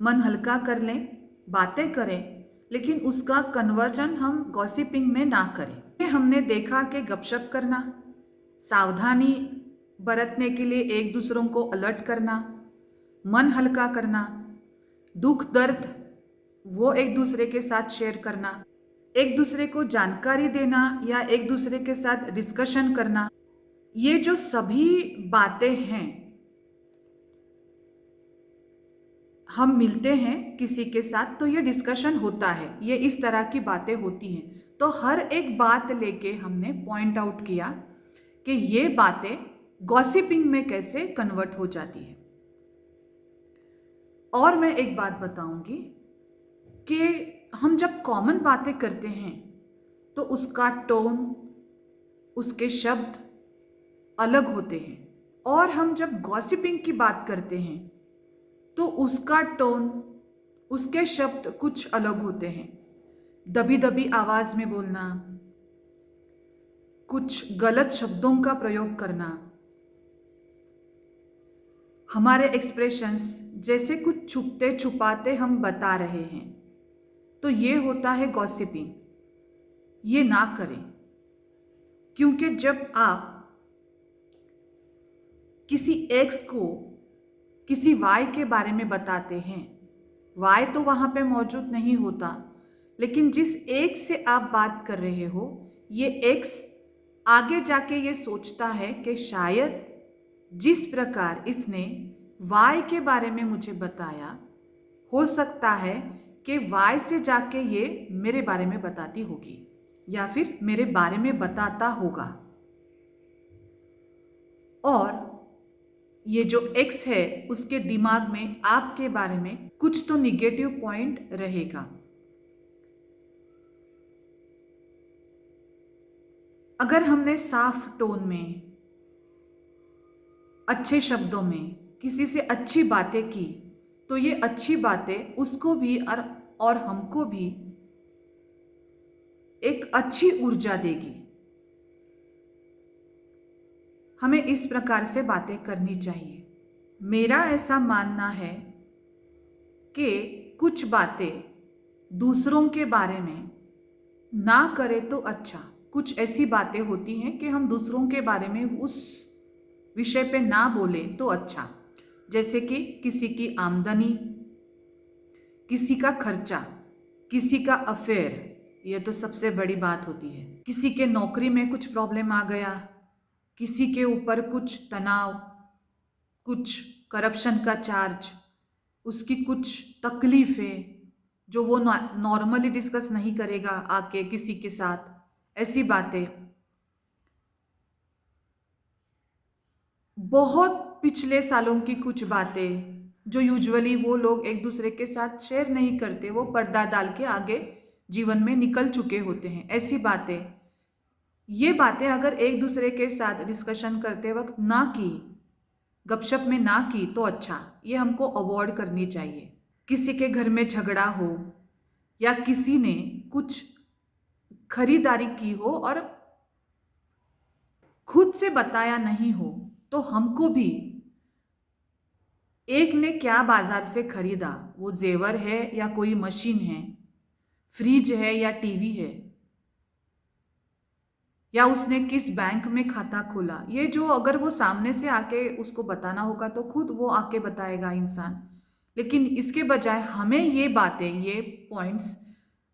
मन हल्का कर लें, बातें करें, लेकिन उसका कन्वर्जन हम गॉसिपिंग में ना करें। ये हमने देखा कि गपशप करना, सावधानी बरतने के लिए एक दूसरों को अलर्ट करना, मन हल्का करना, दुख दर्द वो एक दूसरे के साथ शेयर करना, एक दूसरे को जानकारी देना या एक दूसरे के साथ डिस्कशन करना, ये जो सभी बातें हैं, हम मिलते हैं किसी के साथ तो ये डिस्कशन होता है, ये इस तरह की बातें होती हैं। तो हर एक बात लेके हमने पॉइंट आउट किया कि ये बातें गॉसिपिंग में कैसे कन्वर्ट हो जाती है। और मैं एक बात बताऊंगी कि हम जब कॉमन बातें करते हैं तो उसका टोन, उसके शब्द अलग होते हैं, और हम जब गॉसिपिंग की बात करते हैं तो उसका टोन, उसके शब्द कुछ अलग होते हैं। दबी दबी आवाज में बोलना, कुछ गलत शब्दों का प्रयोग करना, हमारे एक्सप्रेशंस जैसे कुछ छुपते छुपाते हम बता रहे हैं, तो ये होता है गॉसिपिंग। ये ना करें, क्योंकि जब आप किसी एक्स को किसी वाई के बारे में बताते हैं, वाई तो वहां पे मौजूद नहीं होता, लेकिन जिस एक्स से आप बात कर रहे हो, ये एक्स आगे जाके ये सोचता है कि शायद जिस प्रकार इसने वाई के बारे में मुझे बताया, हो सकता है कि वाई से जाके ये मेरे बारे में बताती होगी या फिर मेरे बारे में बताता होगा। और ये जो एक्स है उसके दिमाग में आपके बारे में कुछ तो निगेटिव पॉइंट रहेगा। अगर हमने साफ टोन में, अच्छे शब्दों में किसी से अच्छी बातें की, तो ये अच्छी बातें उसको भी और हमको भी एक अच्छी ऊर्जा देगी। हमें इस प्रकार से बातें करनी चाहिए। मेरा ऐसा मानना है कि कुछ बातें दूसरों के बारे में ना करें तो अच्छा। कुछ ऐसी बातें होती हैं कि हम दूसरों के बारे में उस विषय पे ना बोलें तो अच्छा। जैसे कि किसी की आमदनी, किसी का खर्चा, किसी का अफेयर, ये तो सबसे बड़ी बात होती है। किसी के नौकरी में कुछ प्रॉब्लम आ गया, किसी के ऊपर कुछ तनाव, कुछ करप्शन का चार्ज, उसकी कुछ तकलीफें जो वो नॉर्मली डिस्कस नहीं करेगा आके किसी के साथ, ऐसी बातें। बहुत पिछले सालों की कुछ बातें जो यूजुअली वो लोग एक दूसरे के साथ शेयर नहीं करते, वो पर्दा डाल के आगे जीवन में निकल चुके होते हैं, ऐसी बातें। ये बातें अगर एक दूसरे के साथ डिस्कशन करते वक्त ना की, गपशप में ना की तो अच्छा, ये हमको अवॉइड करनी चाहिए। किसी के घर में झगड़ा हो या किसी ने कुछ खरीदारी की हो और खुद से बताया नहीं हो, तो हमको भी, एक ने क्या बाजार से खरीदा, वो जेवर है या कोई मशीन है, फ्रिज है या टीवी है, या उसने किस बैंक में खाता खोला, ये जो अगर वो सामने से आके उसको बताना होगा तो खुद वो आके बताएगा इंसान। लेकिन इसके बजाय हमें ये बातें, ये पॉइंट्स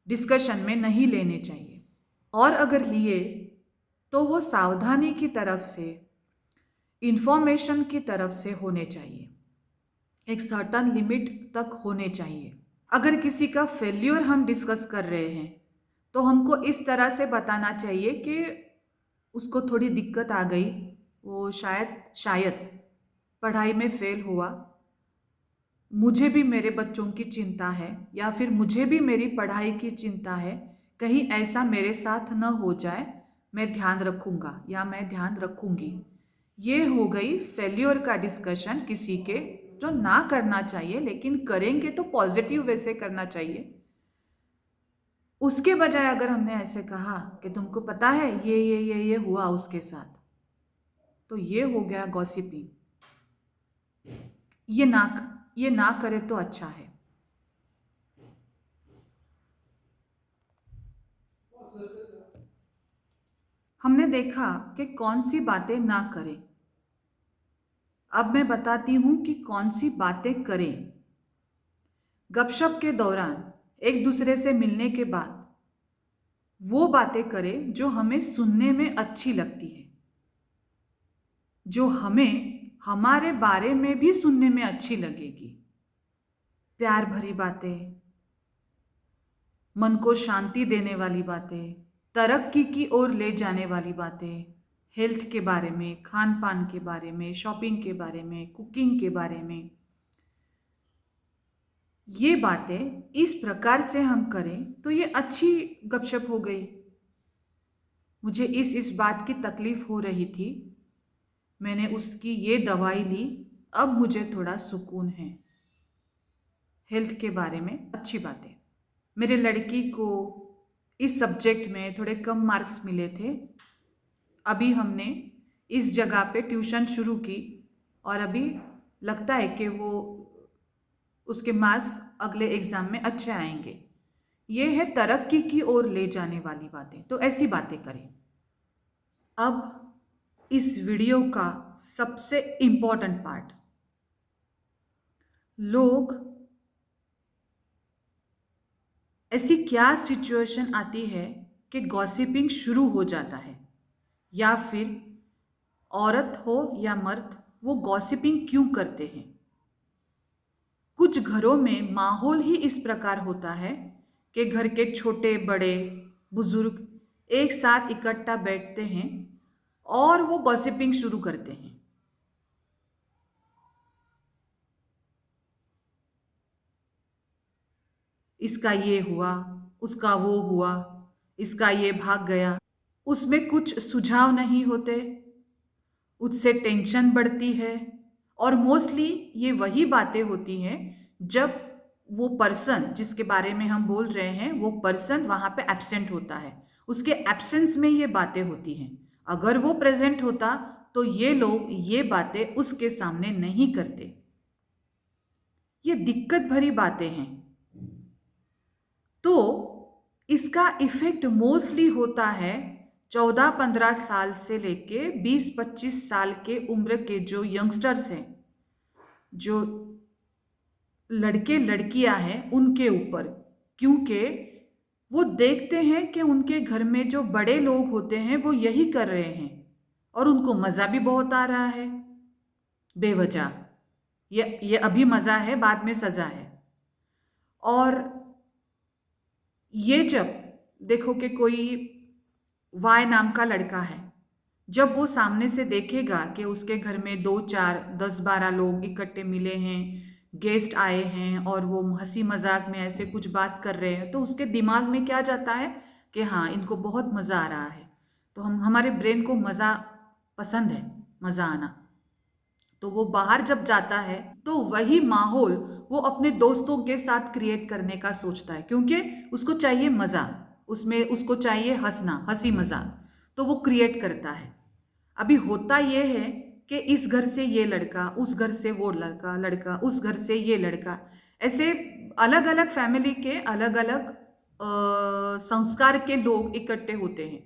डिस्कशन में नहीं लेने चाहिए, और अगर लिए तो वो सावधानी की तरफ से, इंफॉर्मेशन की तरफ से होने चाहिए, एक सर्टन लिमिट तक होने चाहिए। अगर किसी का फेल्योर हम डिस्कस कर रहे हैं तो हमको इस तरह से बताना चाहिए कि उसको थोड़ी दिक्कत आ गई, वो शायद पढ़ाई में फेल हुआ, मुझे भी मेरे बच्चों की चिंता है, या फिर मुझे भी मेरी पढ़ाई की चिंता है, कहीं ऐसा मेरे साथ न हो जाए, मैं ध्यान रखूंगा या मैं ध्यान रखूंगी। ये हो गई फेल्योर का डिस्कशन किसी के, जो ना करना चाहिए, लेकिन करेंगे तो पॉजिटिव वे से करना चाहिए। उसके बजाय अगर हमने ऐसे कहा कि तुमको पता है ये हुआ उसके साथ, तो ये हो गया गॉसिपिंग। ये ना करे तो अच्छा है। हमने देखा कि कौन सी बातें ना करें। अब मैं बताती हूँ कि कौन सी बातें करें। गपशप के दौरान एक दूसरे से मिलने के बाद वो बातें करें जो हमें सुनने में अच्छी लगती है, जो हमें हमारे बारे में भी सुनने में अच्छी लगेगी। प्यार भरी बातें, मन को शांति देने वाली बातें, तरक्की की ओर ले जाने वाली बातें, हेल्थ के बारे में, खान पान के बारे में, शॉपिंग के बारे में, कुकिंग के बारे में। ये बातें इस प्रकार से हम करें तो ये अच्छी गपशप हो गई। मुझे इस बात की तकलीफ हो रही थी, मैंने उसकी ये दवाई ली, अब मुझे थोड़ा सुकून है। हेल्थ के बारे में अच्छी बातें। मेरे लड़की को इस सब्जेक्ट में थोड़े कम मार्क्स मिले थे, अभी हमने इस जगह पे ट्यूशन शुरू की और अभी लगता है कि वो उसके मार्क्स अगले एग्ज़ाम में अच्छे आएंगे। ये है तरक्की की ओर ले जाने वाली बातें, तो ऐसी बातें करें। अब इस वीडियो का सबसे इम्पोर्टेंट पार्ट, लोग ऐसी क्या सिचुएशन आती है कि गॉसिपिंग शुरू हो जाता है, या फिर औरत हो या मर्द, वो गॉसिपिंग क्यों करते हैं। कुछ घरों में माहौल ही इस प्रकार होता है कि घर के छोटे बड़े बुजुर्ग एक साथ इकट्ठा बैठते हैं और वो गॉसिपिंग शुरू करते हैं। इसका ये हुआ, उसका वो हुआ, इसका ये भाग गया। उसमें कुछ सुझाव नहीं होते, उससे टेंशन बढ़ती है और मोस्टली ये वही बातें होती हैं जब वो पर्सन जिसके बारे में हम बोल रहे हैं वो पर्सन वहां पे एब्सेंट होता है। उसके एब्सेंस में ये बातें होती हैं। अगर वो प्रेजेंट होता तो ये लोग ये बातें उसके सामने नहीं करते। ये दिक्कत भरी बातें हैं। तो इसका इफेक्ट मोस्टली होता है 14-15 साल से लेके 20-25 साल के उम्र के जो यंगस्टर्स हैं, जो लड़के लड़कियां हैं, उनके ऊपर। क्योंकि वो देखते हैं कि उनके घर में जो बड़े लोग होते हैं वो यही कर रहे हैं और उनको मज़ा भी बहुत आ रहा है बेवजह। ये अभी मज़ा है, बाद में सज़ा है। और ये जब देखो कि कोई वाई नाम का लड़का है, जब वो सामने से देखेगा कि उसके घर में 2-4-10-12 लोग इकट्ठे मिले हैं, गेस्ट आए हैं और वो हंसी मजाक में ऐसे कुछ बात कर रहे हैं, तो उसके दिमाग में क्या जाता है कि हाँ, इनको बहुत मज़ा आ रहा है। तो हमारे ब्रेन को मज़ा पसंद है, मज़ा आना। तो वो बाहर जब जाता है तो वही माहौल वो अपने दोस्तों के साथ क्रिएट करने का सोचता है, क्योंकि उसको चाहिए मज़ा, उसमें उसको चाहिए हंसना, हंसी मजाक, तो वो क्रिएट करता है। अभी होता ये है कि इस घर से ये लड़का, उस घर से वो लड़का, लड़का उस घर से ये लड़का, ऐसे अलग अलग फैमिली के अलग अलग संस्कार के लोग इकट्ठे होते हैं।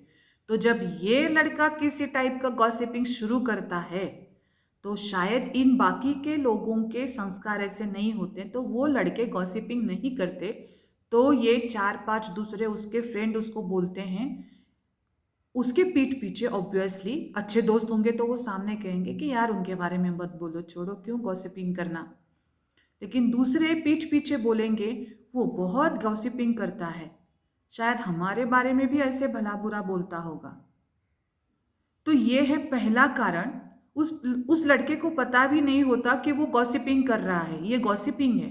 तो जब ये लड़का किसी टाइप का गॉसिपिंग शुरू करता है तो शायद इन बाकी के लोगों के संस्कार ऐसे नहीं होते, तो वो लड़के गॉसिपिंग नहीं करते। तो ये 4-5 दूसरे उसके फ्रेंड उसको बोलते हैं, उसके पीठ पीछे। ऑब्वियसली अच्छे दोस्त होंगे तो वो सामने कहेंगे कि यार उनके बारे में मत बोलो, छोड़ो, क्यों गॉसिपिंग करना। लेकिन दूसरे पीठ पीछे बोलेंगे वो बहुत गॉसिपिंग करता है, शायद हमारे बारे में भी ऐसे भला बुरा बोलता होगा। तो ये है पहला कारण। उस लड़के को पता भी नहीं होता कि वो गॉसिपिंग कर रहा है। ये गॉसिपिंग है,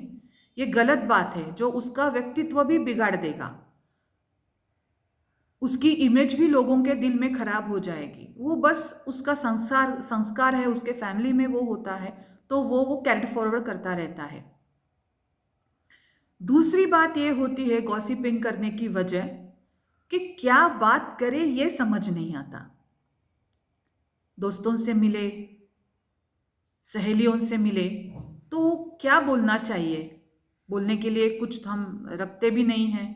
ये गलत बात है जो उसका व्यक्तित्व भी बिगाड़ देगा, उसकी इमेज भी लोगों के दिल में खराब हो जाएगी। वो बस उसका संस्कार संस्कार है, उसके फैमिली में वो होता है, तो वो कैरी फॉरवर्ड करता रहता है। दूसरी बात ये होती है गॉसिपिंग करने की वजह कि क्या बात करे ये समझ नहीं आता। दोस्तों से मिले, सहेलियों से मिले, तो क्या बोलना चाहिए, बोलने के लिए कुछ हम रखते भी नहीं हैं।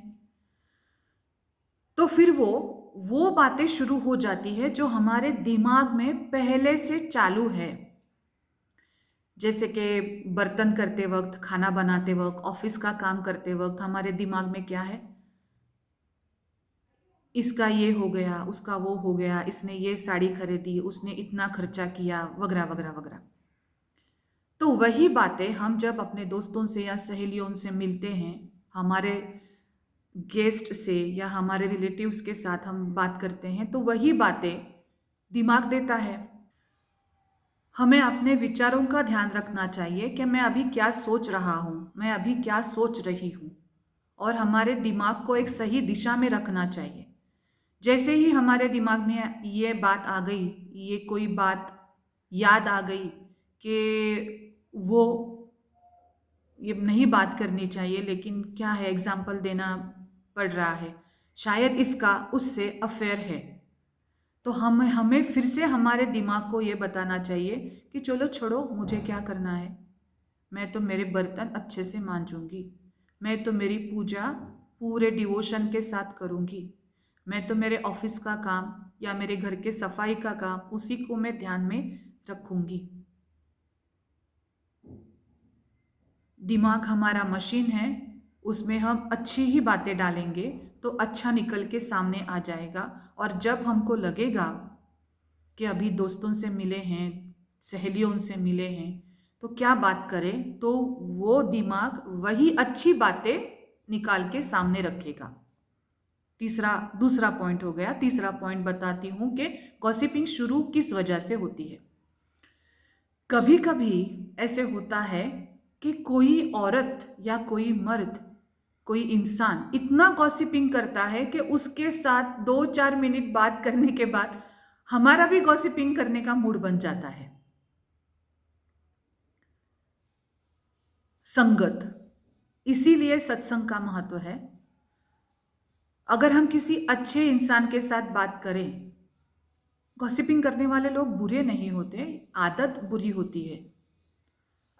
तो फिर वो वो बातें शुरू हो जाती है जो हमारे दिमाग में पहले से चालू है। जैसे कि बर्तन करते वक़्त, खाना बनाते वक़्त, ऑफ़िस का काम करते वक़्त हमारे दिमाग में क्या है? इसका ये हो गया, उसका वो हो गया, इसने ये साड़ी खरीदी, उसने इतना खर्चा किया, वगैरह, वगैरह, वगैरह। तो वही बातें हम जब अपने दोस्तों से या सहेलियों से मिलते हैं, हमारे गेस्ट से या हमारे रिलेटिव्स के साथ हम बात करते हैं, तो वही बातें दिमाग देता है। हमें अपने विचारों का ध्यान रखना चाहिए कि मैं अभी क्या सोच रहा हूँ, मैं अभी क्या सोच रही हूँ और हमारे दिमाग को एक सही दिशा में रखना चाहिए। जैसे ही हमारे दिमाग में ये बात आ गई, ये कोई बात याद आ गई कि वो ये नहीं बात करनी चाहिए, लेकिन क्या है, एग्जाम्पल देना पड़ रहा है, शायद इसका उससे अफेयर है, तो हमें फिर से हमारे दिमाग को ये बताना चाहिए कि चलो छोड़ो, मुझे क्या करना है, मैं तो मेरे बर्तन अच्छे से मांजूंगी, मैं तो मेरी पूजा पूरे डिवोशन के साथ करूंगी, मैं तो मेरे ऑफिस का काम या मेरे घर के सफाई का काम उसी को मैं ध्यान में रखूंगी। दिमाग हमारा मशीन है, उसमें हम अच्छी ही बातें डालेंगे तो अच्छा निकल के सामने आ जाएगा। और जब हमको लगेगा कि अभी दोस्तों से मिले हैं, सहेलियों से मिले हैं, तो क्या बात करें, तो वो दिमाग वही अच्छी बातें निकाल के सामने रखेगा। तीसरा दूसरा पॉइंट हो गया। तीसरा पॉइंट बताती हूं कि गॉसिपिंग शुरू किस वजह से होती है। कभी कभी ऐसे होता है कि कोई औरत या कोई मर्द, कोई इंसान इतना गॉसिपिंग करता है कि उसके साथ 2-4 मिनट बात करने के बाद हमारा भी गॉसिपिंग करने का मूड बन जाता है। संगत, इसीलिए सत्संग का महत्व है। अगर हम किसी अच्छे इंसान के साथ बात करें, गॉसिपिंग करने वाले लोग बुरे नहीं होते, आदत बुरी होती है।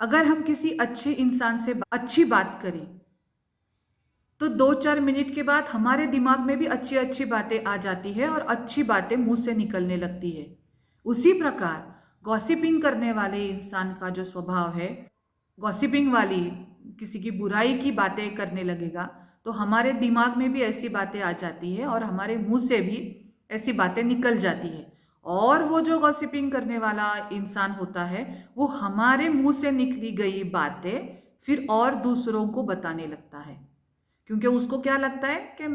अगर हम किसी अच्छे इंसान से अच्छी बात करें तो 2-4 मिनट के बाद हमारे दिमाग में भी अच्छी अच्छी बातें आ जाती है और अच्छी बातें मुंह से निकलने लगती है। उसी प्रकार गॉसिपिंग करने वाले इंसान का जो स्वभाव है, गॉसिपिंग वाली किसी की बुराई की बातें करने लगेगा, तो हमारे दिमाग में भी ऐसी बातें आ जाती है और हमारे मुंह से भी ऐसी बातें निकल जाती है। और वो जो गॉसिपिंग करने वाला इंसान होता है, वो हमारे मुंह से निकली गई बातें फिर और दूसरों को बताने लगता है, क्योंकि उसको क्या लगता है कि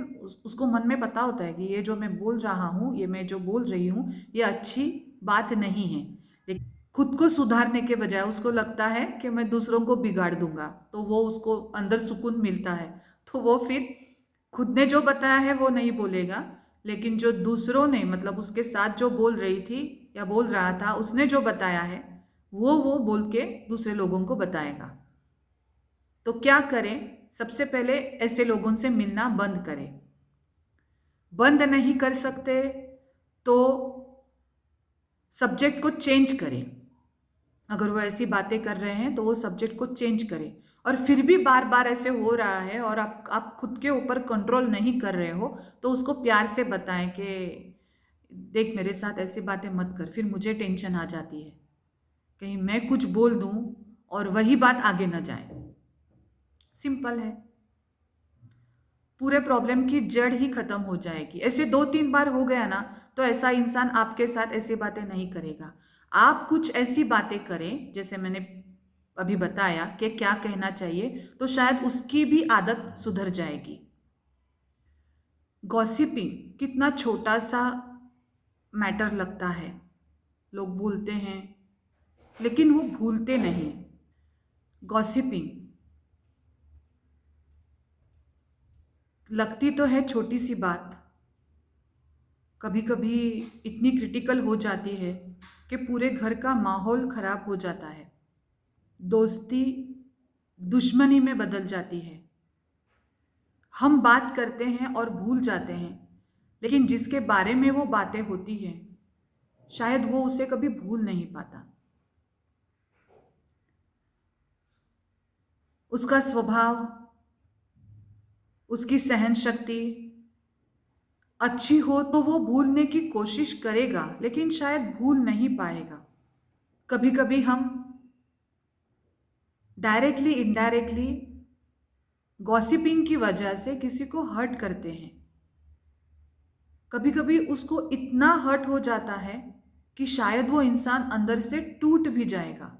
उसको मन में पता होता है कि ये जो मैं बोल रहा हूँ, ये मैं जो बोल रही हूँ, ये अच्छी बात नहीं है। लेकिन खुद को सुधारने के बजाय उसको लगता है कि मैं दूसरों को बिगाड़ दूंगा, तो वो उसको अंदर सुकून मिलता है, तो वो फिर खुद ने जो बताया है वो नहीं बोलेगा, लेकिन जो दूसरों ने, मतलब उसके साथ जो बोल रही थी या बोल रहा था, उसने जो बताया है वो बोल के दूसरे लोगों को बताएगा। तो क्या करें? सबसे पहले ऐसे लोगों से मिलना बंद करें। बंद नहीं कर सकते तो सब्जेक्ट को चेंज करें। अगर वो ऐसी बातें कर रहे हैं तो वो सब्जेक्ट को चेंज करें। और फिर भी बार बार ऐसे हो रहा है और आप खुद के ऊपर कंट्रोल नहीं कर रहे हो, तो उसको प्यार से बताएं कि देख, मेरे साथ ऐसी बातें मत कर, फिर मुझे टेंशन आ जाती है, कहीं मैं कुछ बोल दूं और वही बात आगे न जाए। सिंपल है, पूरे प्रॉब्लम की जड़ ही खत्म हो जाएगी। ऐसे 2-3 बार हो गया ना, तो ऐसा इंसान आपके साथ ऐसी बातें नहीं करेगा। आप कुछ ऐसी बातें करें जैसे मैंने अभी बताया कि क्या कहना चाहिए, तो शायद उसकी भी आदत सुधर जाएगी। गॉसिपिंग कितना छोटा सा मैटर लगता है, लोग भूलते हैं, लेकिन वो भूलते नहीं। गॉसिपिंग लगती तो है छोटी सी बात, कभी कभी इतनी क्रिटिकल हो जाती है कि पूरे घर का माहौल खराब हो जाता है, दोस्ती दुश्मनी में बदल जाती है। हम बात करते हैं और भूल जाते हैं, लेकिन जिसके बारे में वो बातें होती हैं, शायद वो उसे कभी भूल नहीं पाता। उसका स्वभाव, उसकी सहन शक्ति, अच्छी हो तो वो भूलने की कोशिश करेगा, लेकिन शायद भूल नहीं पाएगा। कभी कभी हम डायरेक्टली इनडायरेक्टली गॉसिपिंग की वजह से किसी को हर्ट करते हैं। कभी कभी उसको इतना हर्ट हो जाता है कि शायद वो इंसान अंदर से टूट भी जाएगा।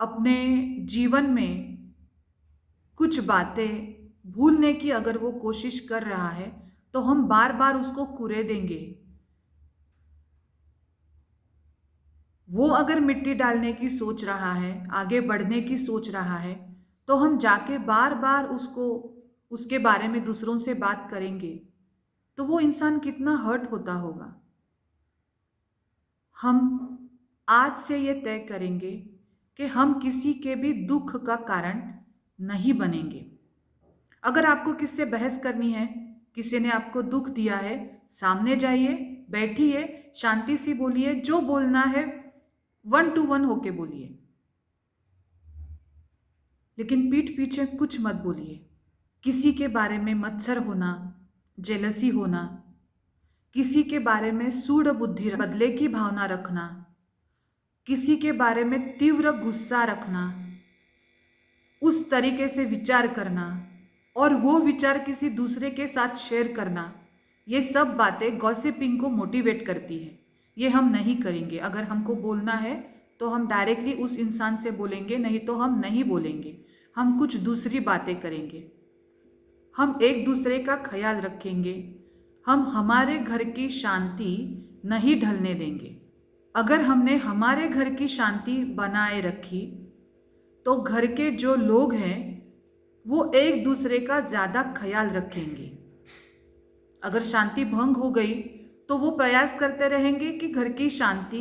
अपने जीवन में कुछ बातें भूलने की अगर वो कोशिश कर रहा है तो हम बार बार उसको कुरेदेंगे। वो अगर मिट्टी डालने की सोच रहा है, आगे बढ़ने की सोच रहा है, तो हम जाके बार बार उसको उसके बारे में दूसरों से बात करेंगे, तो वो इंसान कितना हर्ट होता होगा। हम आज से ये तय करेंगे कि हम किसी के भी दुख का कारण नहीं बनेंगे। अगर आपको किससे बहस करनी है, किसी ने आपको दुख दिया है, सामने जाइए, बैठिए, शांति से बोलिए, जो बोलना है 1 to 1 होके बोलिए, लेकिन पीठ पीछे कुछ मत बोलिए। किसी के बारे में मत्सर होना, जेलसी होना, किसी के बारे में सूढ़ बुद्धि, बदले की भावना रखना, किसी के बारे में तीव्र गुस्सा रखना, उस तरीके से विचार करना और वो विचार किसी दूसरे के साथ शेयर करना, ये सब बातें गॉसिपिंग को मोटिवेट करती है। ये हम नहीं करेंगे। अगर हमको बोलना है तो हम डायरेक्टली उस इंसान से बोलेंगे, नहीं तो हम नहीं बोलेंगे। हम कुछ दूसरी बातें करेंगे। हम एक दूसरे का ख्याल रखेंगे। हम हमारे घर की शांति नहीं ढलने देंगे। अगर हमने हमारे घर की शांति बनाए रखी तो घर के जो लोग हैं वो एक दूसरे का ज्यादा ख्याल रखेंगे। अगर शांति भंग हो गई तो वो प्रयास करते रहेंगे कि घर की शांति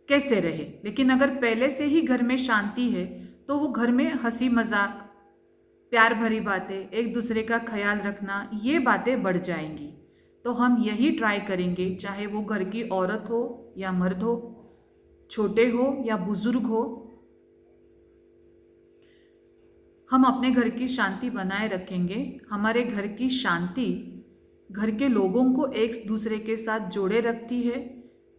कैसे रहे। लेकिन अगर पहले से ही घर में शांति है तो वो घर में हंसी मजाक, प्यार भरी बातें, एक दूसरे का ख्याल रखना, ये बातें बढ़ जाएंगी। तो हम यही ट्राई करेंगे, चाहे वो घर की औरत हो या मर्द हो, छोटे हो या बुजुर्ग हो, हम अपने घर की शांति बनाए रखेंगे। हमारे घर की शांति घर के लोगों को एक दूसरे के साथ जोड़े रखती है,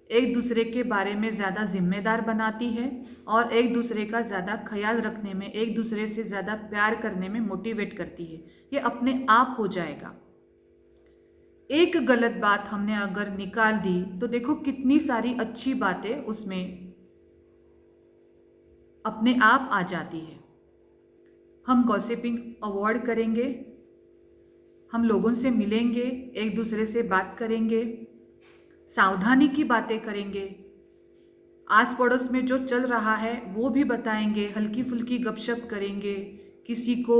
एक दूसरे के बारे में ज़्यादा जिम्मेदार बनाती है और एक दूसरे का ज़्यादा ख्याल रखने में, एक दूसरे से ज़्यादा प्यार करने में मोटिवेट करती है। ये अपने आप हो जाएगा। एक गलत बात हमने अगर निकाल दी तो देखो कितनी सारी अच्छी बातें उसमें अपने आप आ जाती है। हम गॉसिपिंग अवॉइड करेंगे, हम लोगों से मिलेंगे, एक दूसरे से बात करेंगे, सावधानी की बातें करेंगे, आस पड़ोस में जो चल रहा है वो भी बताएंगे, हल्की फुल्की गपशप करेंगे, किसी को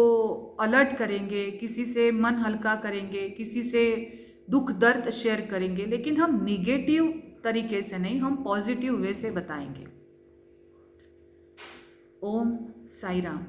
अलर्ट करेंगे, किसी से मन हल्का करेंगे, किसी से दुख दर्द शेयर करेंगे, लेकिन हम निगेटिव तरीके से नहीं, हम पॉजिटिव वे से बताएंगे। ओम साई राम।